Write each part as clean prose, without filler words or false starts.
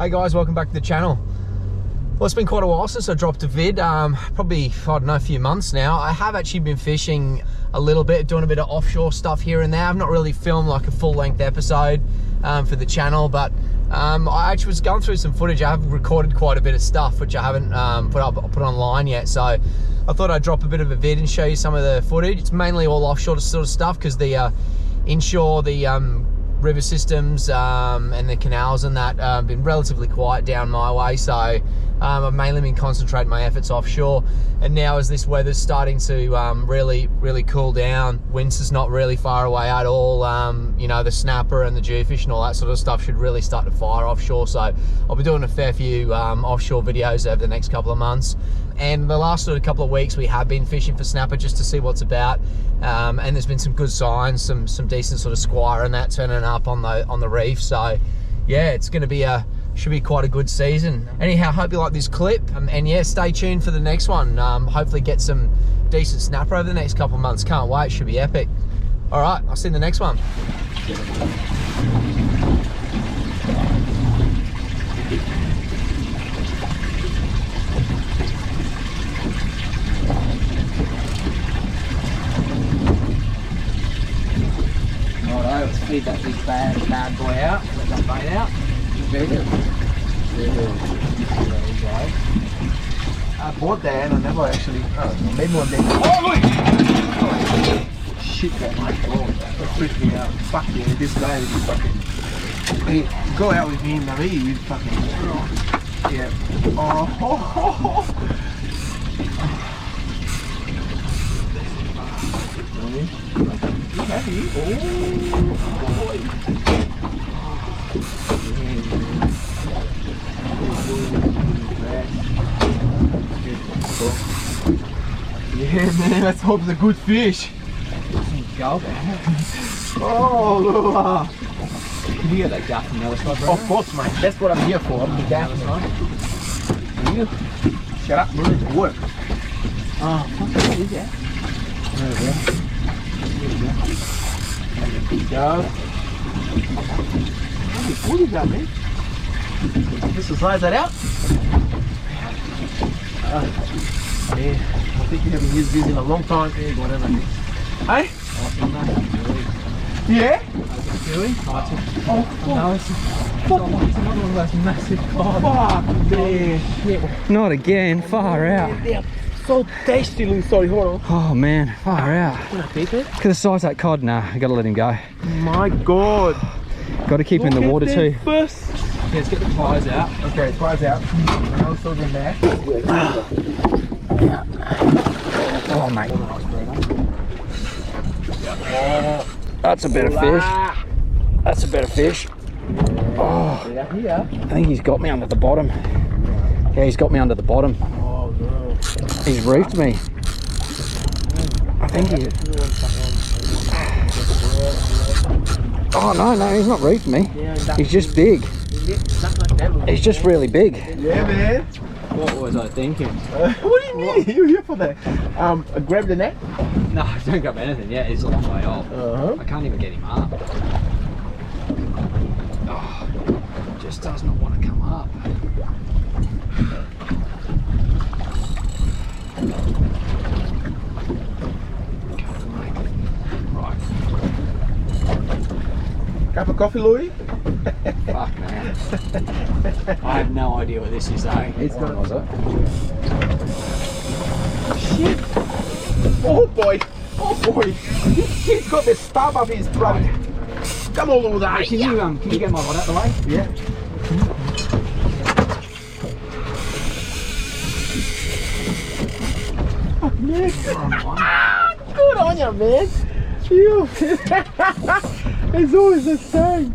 Hey guys, welcome back to the channel. Well, it's been quite a while since I dropped a vid, probably, I don't know, a few months now. I have actually been fishing a little bit, doing a bit of offshore stuff here and there. I've not really filmed like a full-length episode for the channel, but I actually was going through some footage. I have recorded quite a bit of stuff, which I haven't put online yet, so I thought I'd drop a bit of a vid and show you some of the footage. It's mainly all offshore sort of stuff, because the inshore, the river systems and the canals and that been relatively quiet down my way, so I've mainly been concentrating my efforts offshore. And now as this weather's starting to really cool down, winter's not really far away at all, you know, the snapper and the jewfish and all that sort of stuff should really start to fire offshore. So I'll be doing a fair few offshore videos over the next couple of months. And the last sort of couple of weeks we have been fishing for snapper just to see what's about, and there's been some good signs, some decent sort of squire and that turning up on the reef. So yeah, it's going to be should be quite a good season. Anyhow, hope you like this clip, and yeah, stay tuned for the next one. Hopefully get some decent snapper over the next couple of months. Can't wait, should be epic. All right, I'll see you in the next one. Alright, let's feed that big bad boy out. Let that bait out. Very good. Very good. There we go. I bought that and I never actually. Oh, maybe one day. Oh, look! Oh, shit, oh my god. That freaked me out. Fuck yeah, this guy is fucking. Hey, go out with me, Marie. You fucking. Yeah. Oh. Heavy. Oh boy. Yeah, man, let's hope it's a good fish. Go, man. Oh, look. Can you get that gaff from the other side, bro? Of course, mate. That's what I'm here for. I'm the gaff. Shut up, we're into work. Oh, what is that? There we go. There we go. What is that, man? Just to size that out. Yeah, I think you haven't used this in a long time. Yeah, whatever. Hey? Yeah? Oh, no, it's another one of those massive cod. Fuck, man. Shit. Not again, far out. They're so tasty, sorry, hold on. Oh man, far out. Can I keep it? Look at the size of that cod. Nah, I gotta let him go. My god. Gotta keep him in the water too. First. Yeah, let's get the pliers out. Okay, pliers out. And also the net. Oh, mate. That's a better fish. That's a better fish. Oh, I think he's got me under the bottom. Yeah, he's got me under the bottom. Oh, no. He's reefed me. I think he's... Oh, no, he's not reefed me. He's just big. He's just really big. Yeah, man. What was I thinking? What do you mean? You're here for that. Grab the net? No, don't grab anything yet. It's a long way off. I can't even get him up. Oh, he just does not want to come up. Right. Cup of coffee, Louis? Fuck, man. I have no idea what this is, though. It's got was it? Shit! Oh boy! Oh boy! He's got this stab up his throat. Come on, little guy. Can you get my rod out the way? Yeah. Oh, man. Good on you, man. You. It's always the same.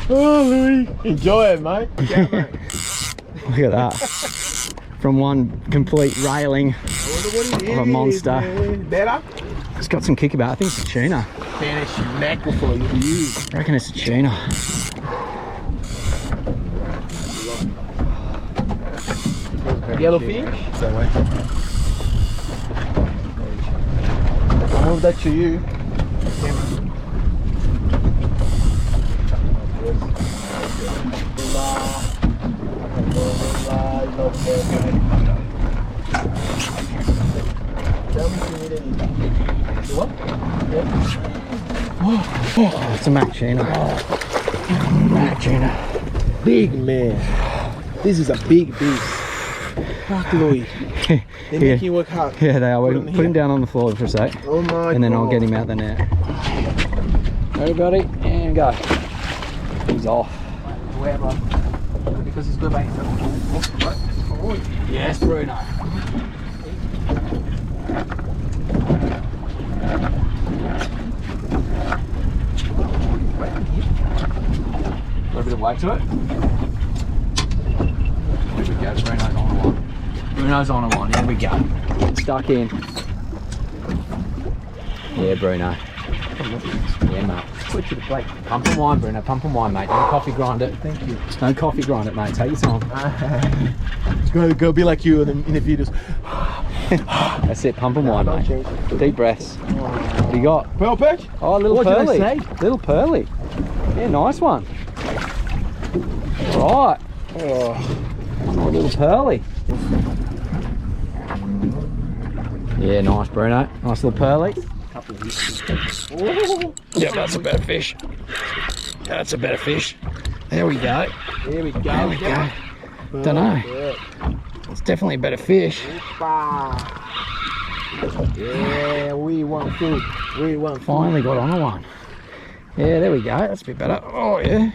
Oh, Louis. Enjoy it, mate. Yeah, mate. Look at that. From one complete railing of a monster. Better? It's got some kick about. I think it's a tuna. Finish mackerel for you. I reckon it's a tuna. Yellowfish? I'll move that to you. Oh, it's a mac tuna. Mac tuna. Big man. This is a big beast. Fuck Louis. They make you work hard. Yeah, they are. Put him down on the floor for a sec. Oh my and then God. I'll get him out the net. Ready, buddy? And go. He's off. Wherever. Because he's good, mate. Yes, Bruno. Got a bit of weight to it. There we go. Bruno's on a one. Bruno's on a one. Here we go. Stuck in. Yeah, Bruno. Yeah, mate. Switch it to plate. Pump and wine, Bruno. Pump and wine, mate. Don't coffee grind it. Thank you. Don't coffee grind it, mate. Take your time. It's gonna go be like you in the videos. That's it. Pump and wine, mate. Deep breaths. What do you got? Pearl perch? Oh, a little What did I Pearlie. say? Little Pearlie. Yeah, nice one. Right. Oh. Oh, little Pearlie. Yeah, nice, Bruno. Nice little Pearlie. Yep, that's a better fish. That's a better fish. There we go. Here we go. There we go. Don't know. It's definitely a better fish. Yeah, we want food. We want food. Finally got on a one. Yeah, there we go. That's a bit better. Oh, yeah.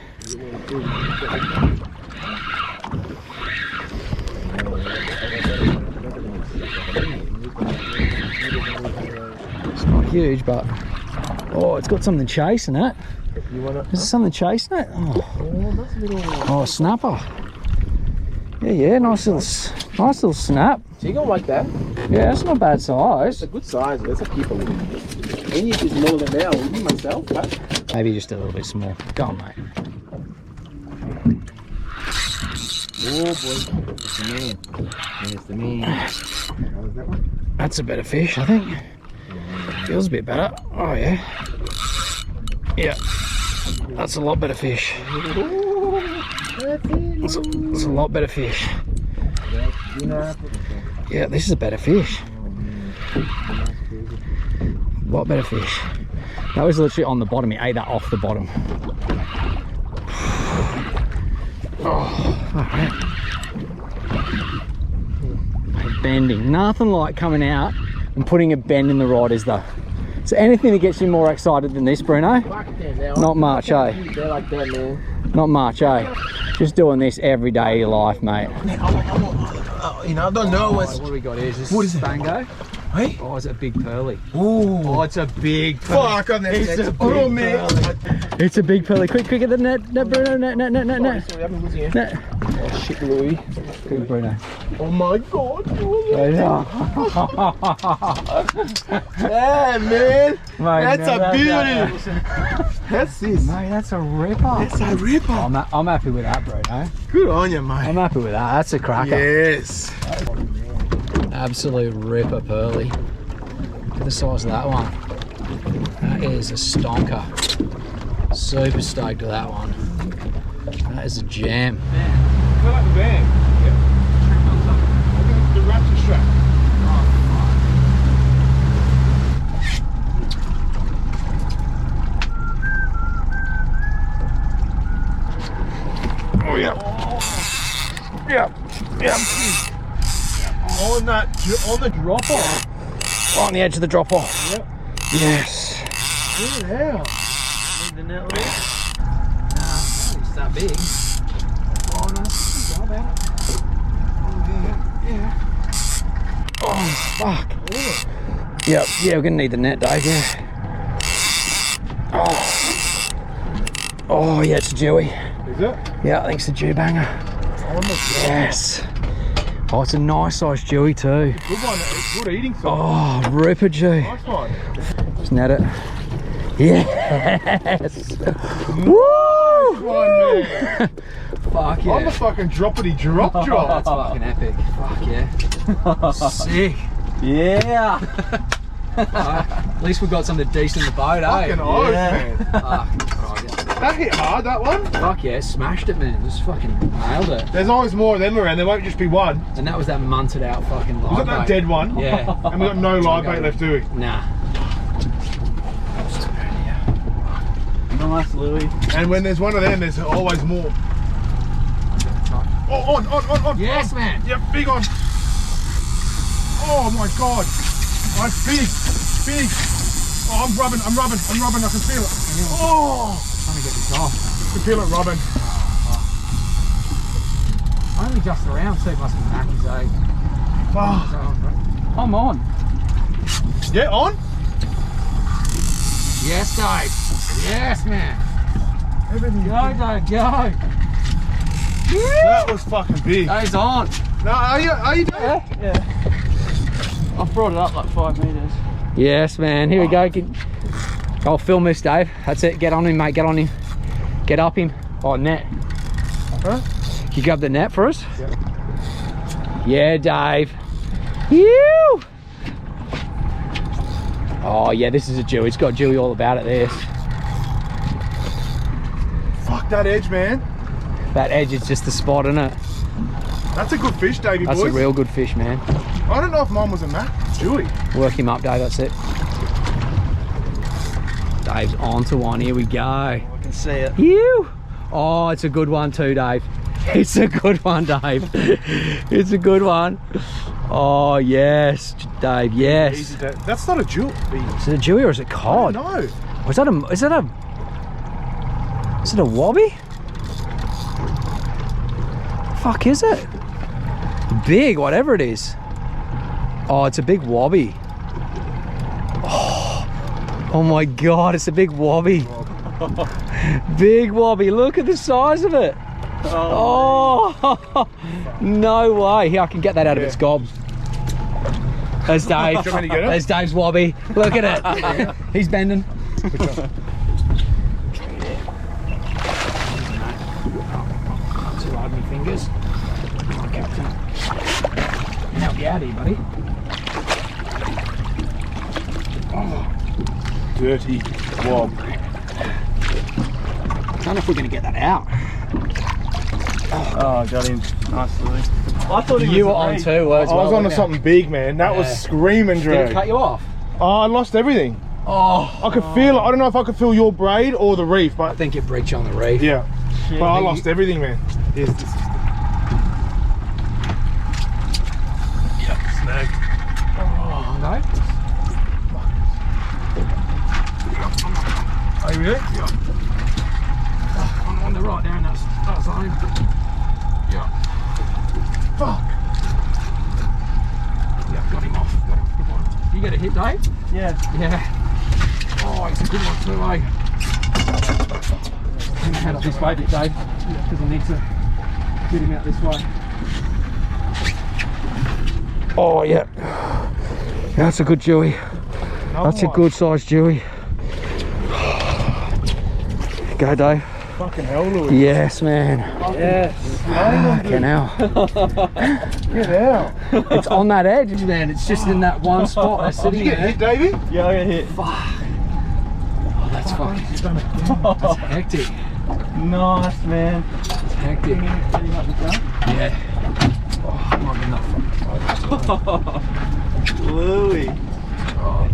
It's not huge, but oh, it's got something chasing it. You wanna? Is there something chasing it? Oh, That's a little. oh, a snapper. Yeah, nice little snap. So you gonna like that? Yeah, that's not a bad size. It's a good size. That's a keeper. I need to more than that. I'll eat myself, right? Maybe just a little bit small. Go on, mate. Oh boy, it's the man. It's the man. How's that one? That's a better fish, I think. Feels a bit better. Oh yeah. Yeah. That's a lot better fish. That's a lot better fish. Yeah, this is a better fish. A lot better fish. That was literally on the bottom. He ate that off the bottom. Oh, alright. Bending. Nothing like coming out and putting a bend in the rod, is there? Is there anything that gets you more excited than this, Bruno? Not much, eh? They're like that, man. Not much, eh? Just doing this every day of your life, mate. You know, I don't know What do we got here? Is What is it? Spango? Hey? Oh, it's a big Pearlie. Ooh. Oh, it's a big Pearlie. Fuck on that. It's a big Oh, man. Pearlie. It's a big Pearlie. Quick, quick at the net, Bruno, net. Sorry, I've been losing it. Net. Oh shit, Louis. Good, Bruno. Oh my God. Yeah, Yeah, man. mate, That's a beauty. That's this. Mate, that's a ripper. That's a ripper. I'm happy with that, Bruno. Good on you, mate. I'm happy with that. That's a cracker. Yes. Absolute ripper Pearlie. Look at the size of that one. That is a stonker. Super stoked with that one. That is a jam. Fill up the bag. Yeah. The raptor strap. Oh yeah. Yeah. Yeah. On the drop off. On the edge of the drop off. Yep. Yes. Get it out. Need the net lead. Nah, it's that big. Oh no, go about it. Oh yeah. Oh fuck. Yep, yeah, we're gonna need the net, Dave, yeah. Oh yeah, it's a Jewy. Is it? Yeah, I think it's a Jew banger. Yes. Oh, it's a nice sized Jewy too. Good one. It's good eating size. Oh, ripper Jew. Nice one. Just net it. Yes. Woo! One, man. Fuck I'm yeah. a fucking droppity drop. That's fucking epic. Fuck yeah. Sick. Yeah. At least we got something decent in the boat, eh? Fucking oath, man. Fuck. Right, That hit hard, that one. Fuck yeah, smashed it, man. Just fucking nailed it. There's always more of them around. There won't just be one. And that was that munted out fucking live We got that bait. dead one. Yeah. And we got no live bait left, do we? Nah. Nice, Louis. And when there's one of them, there's always more. Oh, on. Yes, man. Yep, big on. Oh my God. That's big. Oh, I'm rubbing. I can feel it. Oh. Trying to get this off. I can feel it rubbing. Only just around, so it must be Mackie's, eh? Oh. I'm on. Yeah, on? Yes, Dave. Yes, man. Everything. Go, Dave, go. That was fucking big. Dave's on. No, are you doing it? Yeah. I've brought it up like 5 meters. Yes, man. Here we go. I'll film this, Dave. That's it. Get on him, mate. Get on him. Get up him. Oh, net. Huh? Can you grab the net for us? Yeah. Yeah, Dave. You. Oh, yeah, this is a Jew. It's got Jewy all about it, this. Fuck that edge, man. That edge is just the spot, isn't it? That's a good fish, Davey, That's boys. a real good fish, man. I don't know if mine was a Mac. Chewy. Work him up, Dave. That's it. Dave's onto one. Here we go. I can see it. You. Oh, it's a good one too, Dave. It's a good one, Dave. It's a good one. Oh, yes, Dave, yes. Easy, Dave. That's not a jewel. Is it a Jewy or is it cod? No. Is it a wobby? Fuck is it? Big, whatever it is. Oh, it's a big wobby. Oh my God, it's a big wobby. Big wobby, look at the size of it. Oh, no way. Here, I can get that out of its gob. There's Dave. Do you want me to get it? There's Dave's wobby. Look at it. He's bending. Which one? Too hard with my fingers. Come on, Captain. Can help you out here, buddy. Dirty wob. I don't know if we're going to get that out. Oh, got him. Nice, Louis. I thought he was You were on too as well. I was onto weren't you? something big, man. That was screaming Did it drag. cut you off? Oh, I lost everything. Oh, I could feel it. I don't know if I could feel your braid or the reef, I but think it breached you on the reef. yeah. Shit. But I lost everything, man. Yes, this is snag. Oh, no. Are you really? Yeah. I'm on the right down that zone. Yeah. Fuck. Yeah, got him off. Good one. You get a hit, Dave? Yeah. Yeah. Oh, it's a good one too, eh? Head off this way a bit, Dave, because I need to get him out this way. Oh, yeah. That's a good Jewy. That's a good sized Jewy. Go, Dave. Fucking hell, Louis. Yes, man. Yes. Fucking hell. Get out. It's on that edge, man. It's just in that one spot. They're Did sitting you get there. hit, Davey? Yeah, I got hit. Fuck. Oh, that's fucking. You've done it. That's hectic. Nice, man. That's hectic. Getting up the front. Yeah. Oh, might be enough. Louis. Oh.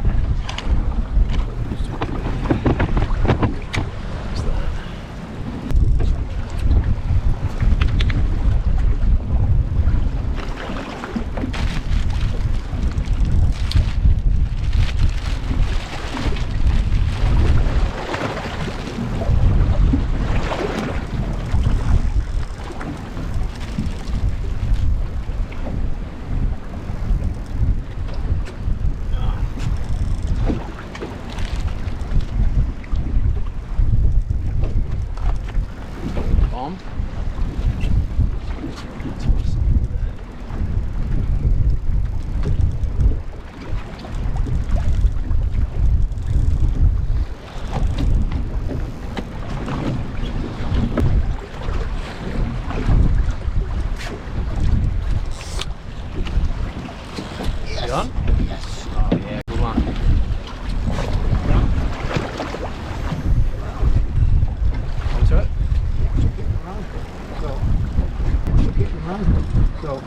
So,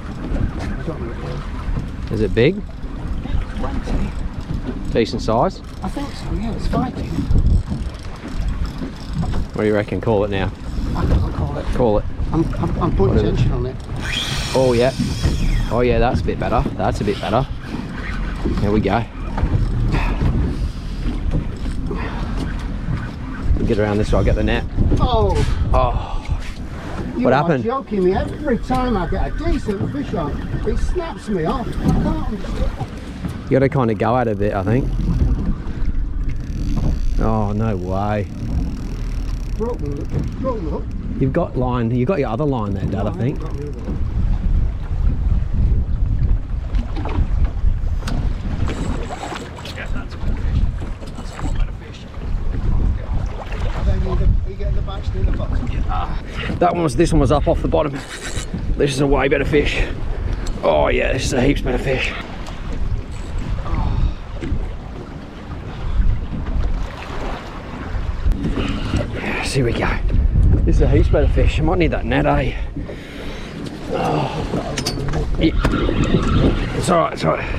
Is it big? Decent size? I think so, yeah, it's fighting. What do you reckon? Call it now. I can't call it. Call it. I'm putting tension on it. Oh yeah. Oh yeah, that's a bit better. That's a bit better. Here we go. Get around this way, I'll get the net. Oh! Oh. You What are happened? Joking me. Every time I get a decent fish on, it snaps me off. I can't understand. You gotta kind of go at it a bit, I think. Oh, no way. Broken hook. You've got line, you've got your other line there, Dad, I think. This one was up off the bottom. This is a way better fish. Oh yeah, this is a heaps better fish. Yes, here we go. This is a heaps better fish. I might need that net, eh? Oh. Yeah. It's alright, it's alright.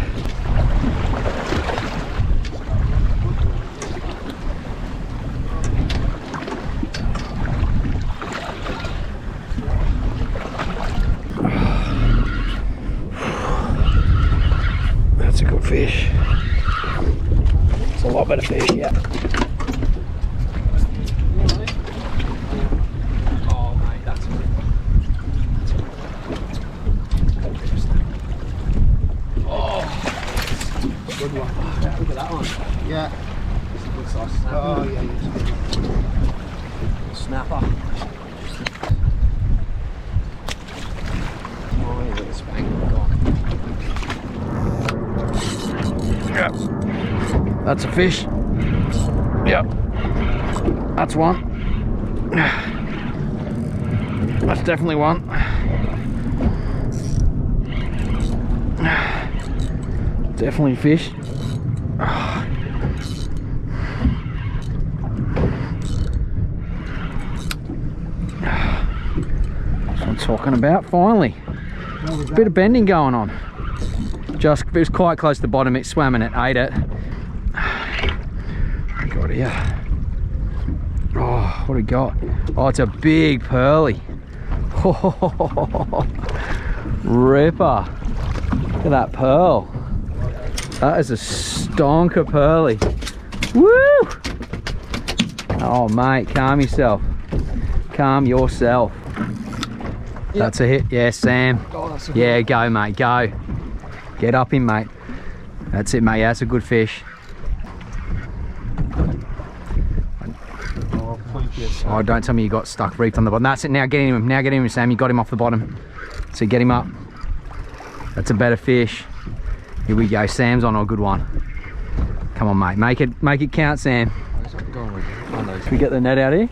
That's a good fish. It's a lot better fish, yeah. Oh mate, that's a good one. Look at that one. Yeah. It's a good size snapper. Oh yeah. Snapper. Oh, he's got a spank. Yep. That's a fish. Yep. That's one. That's definitely one. Definitely fish. That's what I'm talking about, finally. Bit of bending going on. Just, it was quite close to the bottom, it swam and it ate it. Got here. Oh, what do we got? Oh, it's a big pearlie. Oh, ripper. Look at that pearl. That is a stonker pearlie. Woo! Oh mate, calm yourself. Calm yourself. Yep. That's a hit. Yeah, Sam. Oh, yeah, go mate, go. Get up him, mate. That's it, mate. Yeah, that's a good fish. Oh, don't tell me you got stuck reefed on the bottom. That's it. Now get him. Now get him, Sam. You got him off the bottom. So get him up. That's a better fish. Here we go. Sam's on a good one. Come on, mate. Make it count, Sam. Should we get the net out here?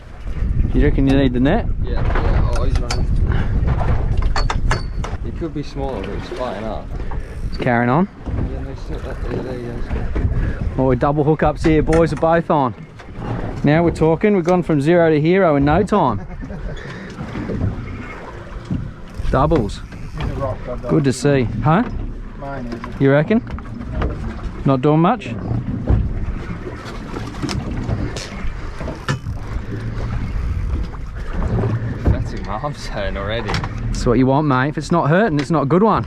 You reckon you need the net? Yeah. Oh, he's running. He could be smaller, but he's fighting up. Carrying on. Yeah, no, there he goes. Oh, double hookups here, boys are both on. Now we're talking, we've gone from 0 to hero in no time. Doubles. Good to see. Huh? You reckon? Not doing much? That's in my arms hurting already. That's what you want, mate. If it's not hurting, it's not a good one.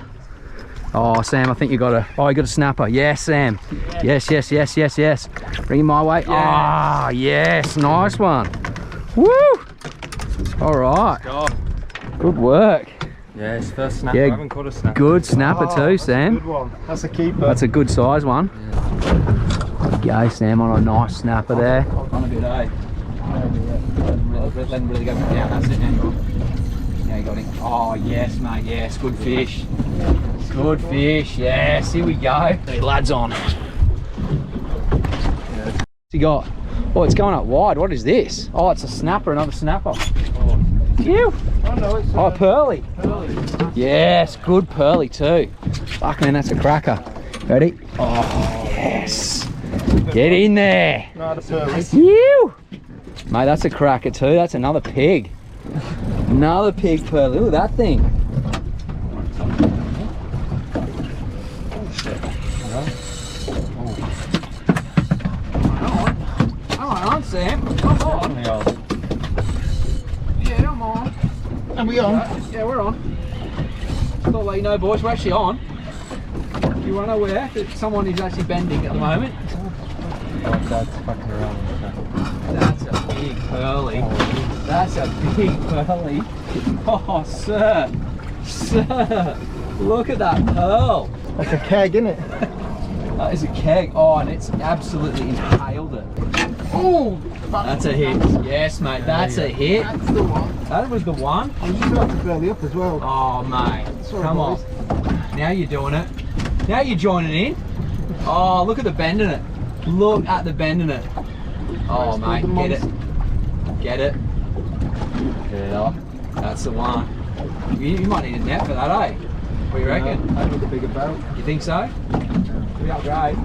Oh, Sam, I think you got a... Oh, you got a snapper. Yes, Sam. Yes, yes, yes, yes, yes. Bring him my way. Ah, yes. Nice one. Woo! All right. Good work. Yeah, his first snapper. Yeah, I haven't caught a snapper. Good snapper too, Sam. Good one. That's a keeper. That's a good size one. Yeah. Go, Sam, on a nice snapper there. On a bit, eh? Let him really go down. That's it now. Now you got him. Oh, yes, mate. Yes, good fish. Good fish. Yes, here we go. The lad's on. What's he got? Oh, it's going up wide. What is this? Oh, it's a snapper, another snapper. Phew. Oh, no, it's Oh, Pearlie. Pearlie. Yes, good Pearlie too. Fuck man, that's a cracker. Ready? Oh, yes. Get in there. No, the Pearlie. Phew. Mate, that's a cracker too. That's another pig. Another pig Pearlie. Look at that thing. it. Come on, Sam. Come on. Yeah, I'm on. Are we on? Yeah, we're on. Thought I'd let you know, boys, we're actually on. You want to know where? Someone is actually bending at the moment. That's fucking around. That's a big pearlie. That's a big pearlie. Oh, sir. Sir. Look at that pearl. Like a keg, isn't it? That is a keg. Oh, and it's absolutely impaled it. Oh! That's a hit. Yes, mate. That's a hit. That's the one. That was the one. And you got to belly up as well. Oh, mate. Sorry, Come boys. on. Now you're doing it. Now you're joining in. Oh, look at the bend in it. Look at the bend in it. Oh, mate. Get it. Get it. Yeah. That's the one. You might need a net for that, eh? What do you reckon? I need a bigger boat. You think so? We upgrade.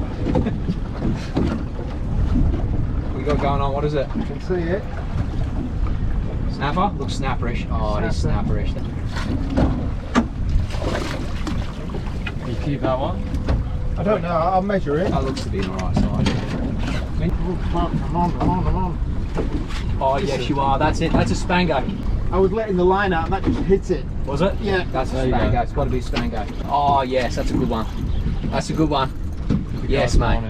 What you got going on? What is it? You can see it. Snapper? Looks snapperish. Oh, it is snapperish. You keep that one? I don't know, I'll measure it. That looks to be on the right side. Come on. Oh, yes, you are. That's it. That's a spango. I was letting the line out and that just hit it. Was it? Yeah. That's a There you spango. go. It's got to be a spango. Oh, yes, that's a good one. That's a good one. Yes, mate.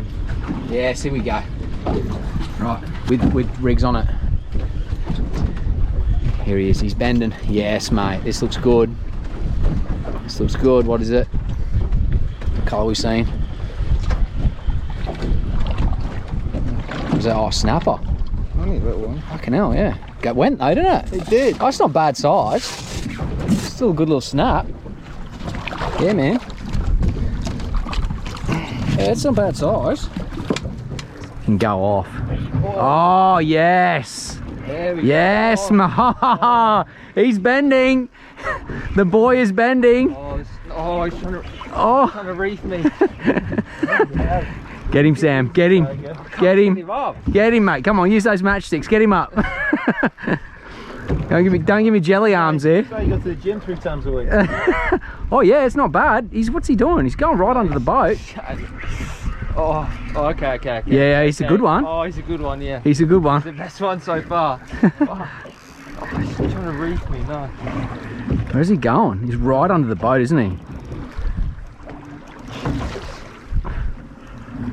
Yes, here we go. Right, with rigs on it. Here he is. He's bending. Yes, mate. This looks good. This looks good. What is it? What colour we seeing? What is that? Oh, snapper. Only a little one. Fucking hell, yeah. It went though, didn't it? It did. Oh, it's not bad size. Still a good little snap. Yeah, man. Yeah, it's not bad size. Can go off. Oh, yes. There we Yes, go. ma. He's bending. The boy is bending. Oh, he's trying Oh. to reef me. Get him, Sam. Get him. Get him. Get him, mate. Come on, use those matchsticks. Get him up. Don't give me jelly arms here. So you go to the gym 3 times a week. Oh yeah, it's not bad. What's he doing? He's going right under the boat. Oh, okay. Yeah, he's a good one. Oh, he's a good one, yeah. He's a good one. The best one so far. He's trying to reef me, no. Where's he going? He's right under the boat, isn't he?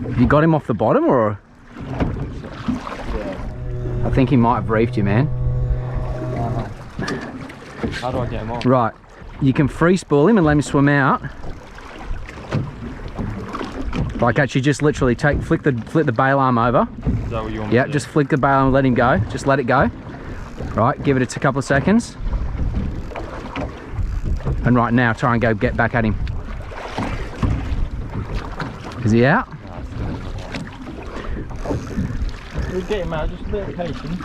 Have you got him off the bottom or? Yeah. I think he might have reefed you, man. How do I get him on? Right, you can free spool him and let him swim out. Like actually just literally flick the bail arm over. Is that what you want me Yeah, to do? just flick the bail arm and let him go. Just let it go. Right, give it a couple of seconds. And right now, try and go get back at him. Is he out? We'll get him out, just a bit of patience.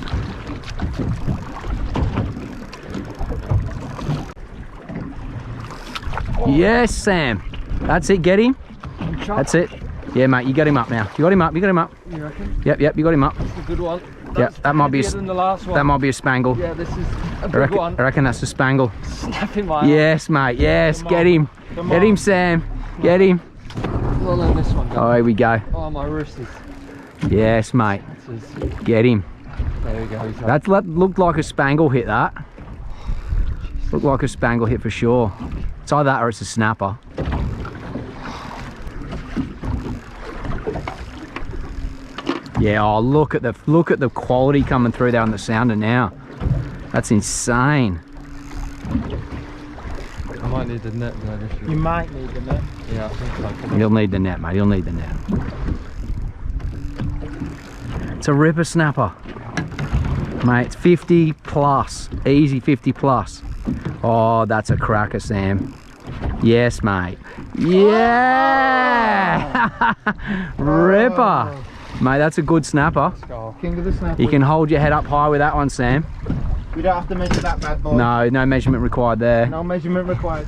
Yes, Sam. That's it, get him. That's it. Yeah, mate, you got him up now. You got him up, you You reckon? Yep, you got him up. That's a good one. Yep, that might be heavier than the last one. that might be a spangle. Yeah, this is a I big reckon, one. I reckon that's a spangle. Snapping my arm. Yes, mate, yes, Come get on. him. Come Get on. him, Sam. Get him. Well, let this one go. Oh, here we go. Oh, my wrist is... Yes, mate. This is... Get him. There we go. He's up. That looked like a spangle hit, that. Looked like a spangle hit for sure. It's either that or it's a snapper. Yeah, oh look at the quality coming through there on the sounder now. That's insane. I might need the net though this year. You might need the net. Yeah, I think so. You'll need the net, mate. You'll need the net. It's a ripper snapper. Mate, it's 50 plus. Easy 50 plus. Oh, that's a cracker, Sam. Yes, mate. Yeah! Ripper. Mate, that's a good snapper. King of the snapper. You can hold your head up high with that one, Sam. We don't have to measure that bad boy. No, no measurement required there. No measurement required.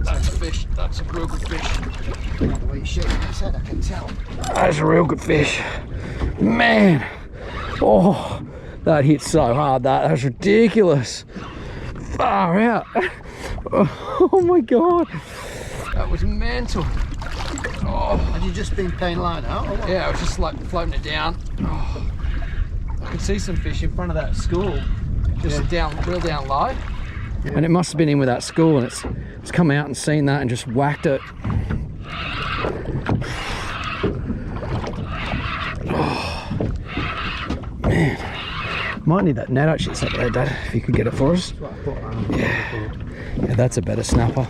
That's a fish. That's a real good fish. The way you shake your head, I can tell. That's a real good fish. Man. Oh, That hit so hard, that was ridiculous. Far out. Oh my God. That was mental. Oh. Had you just been playing line out? Or what? Yeah, I was just like floating it down. Oh. I could see some fish in front of that school, just down, real down low. Yeah. And it must have been in with that school, and it's come out and seen that and just whacked it. Oh, man. Might need that net actually up there, Dad, if you could get it for us. Yeah, that's a better snapper.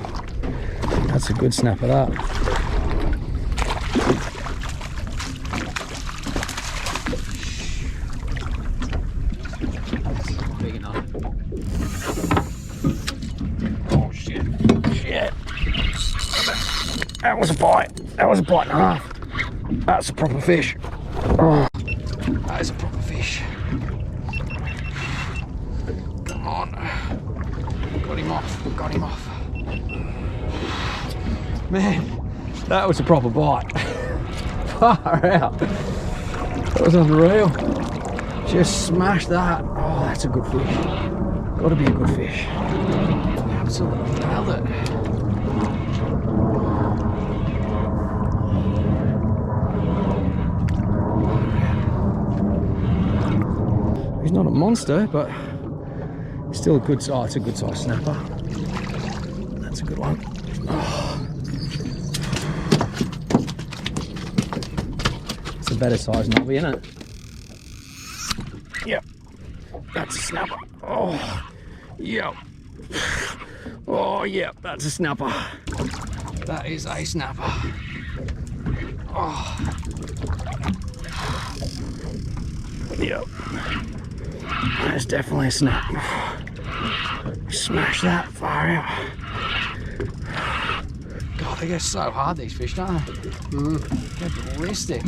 That's a good snapper, that. Big enough. Oh shit. Shit. That was a bite. That was a bite and a half. That's a proper fish. Oh, that is a proper fish. Come on. Got him off. Got him off. Man, that was a proper bite. Far out. That was unreal. Just smashed that. Oh, that's a good fish. Gotta be a good fish. Absolutely nailed it. He's not a monster, but still a good size. Oh, it's a good size snapper. That's a good one. Oh. It's a better size knobby, isn't it? Yep. That's a snapper. Oh, yep. Oh, yep. That's a snapper. That is a snapper. Oh. Yep. That's definitely a snap. Smash that far out. God, they get so hard, these fish, don't they? They're ballistic.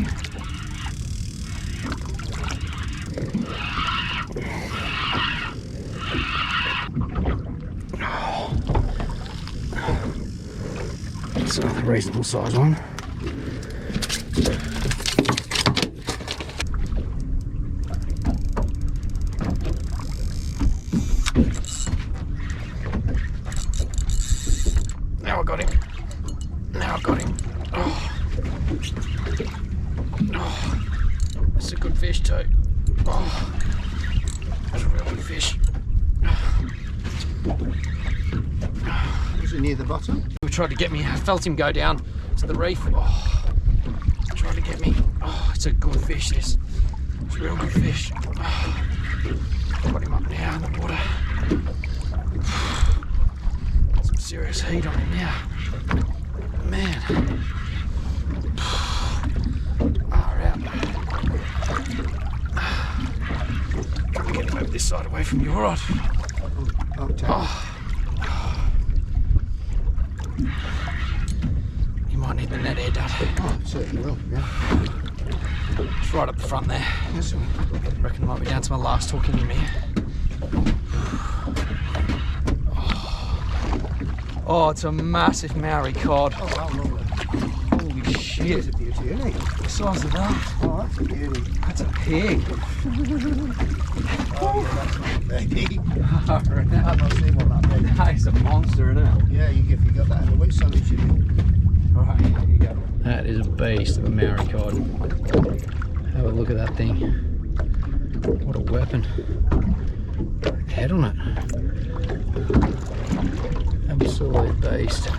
That's another reasonable size one. Now I got him. Now I got him. Oh. Oh. That's a good fish too. Oh. That's a real good fish. Was it near the bottom? He tried to get me. I felt him go down to the reef. Oh. Tried to get me. Oh, it's a good fish, this. It's a real good fish. Oh. Got him up now in the water. Some serious heat on him now. Man. Far out. Trying to get him over this side away from your rod. Oh. You might need the net here, Dad. Oh, certainly will, yeah. It's right up the front there. Yes, sir. I reckon I might be down to my last hook in him here. Oh, it's a massive Maori cod. Oh, wow, lovely. Holy shit. It's a beauty, isn't it? The size of that. Oh, that's a beauty. That's a pig. Oh, yeah, that's not a baby. I've I've not seen one that big. That is a monster, isn't it? Yeah, if you got that in the Wison, you should. Right, here you go. That is a beast of a Maori cod. Have a look at that thing. What a weapon. Head on it. Absolute beast.